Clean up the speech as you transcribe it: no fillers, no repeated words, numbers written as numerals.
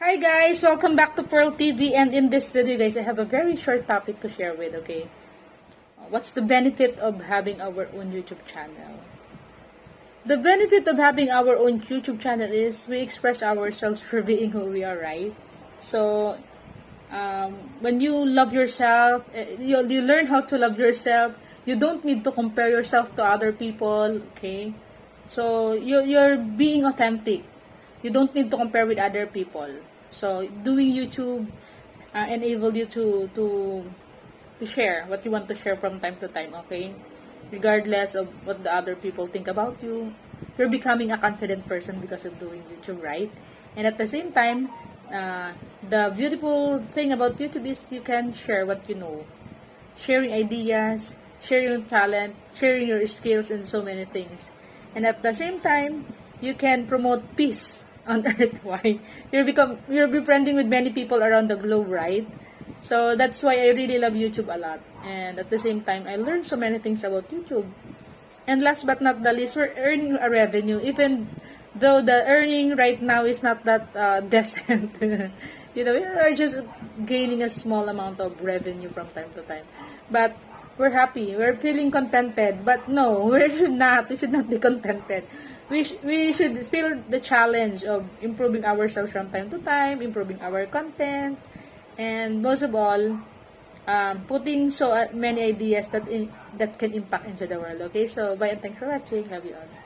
Hi guys! Welcome back to Pearl TV, and in this video guys, I have a very short topic to share with, okay? What's the benefit of having our own YouTube channel? The benefit of having our own YouTube channel is we express ourselves for being who we are, right? So, when you love yourself, you learn how to love yourself. You don't need to compare yourself to other people, okay? So, you're being authentic. You don't need to compare with other people. So, doing YouTube enable you to share what you want to share from time to time, okay? Regardless of what the other people think about you, you're becoming a confident person because of doing YouTube, right? And at the same time, the beautiful thing about YouTube is you can share what you know. Sharing ideas, sharing your talent, sharing your skills, and so many things. And at the same time, you can promote peace on earth. Why? You're befriending with many people around the globe, right? So that's why I really love YouTube a lot. And at the same time, I learned so many things about YouTube. And last but not the least, we're earning a revenue, even though the earning right now is not that decent. We are just gaining a small amount of revenue from time to time. But we're happy. We're feeling contented. But no, we should not. We should not be contented. We should feel the challenge of improving ourselves from time to time, improving our content, and most of all, putting so many ideas that can impact into the world. Okay, so bye and thanks for watching. Love you all.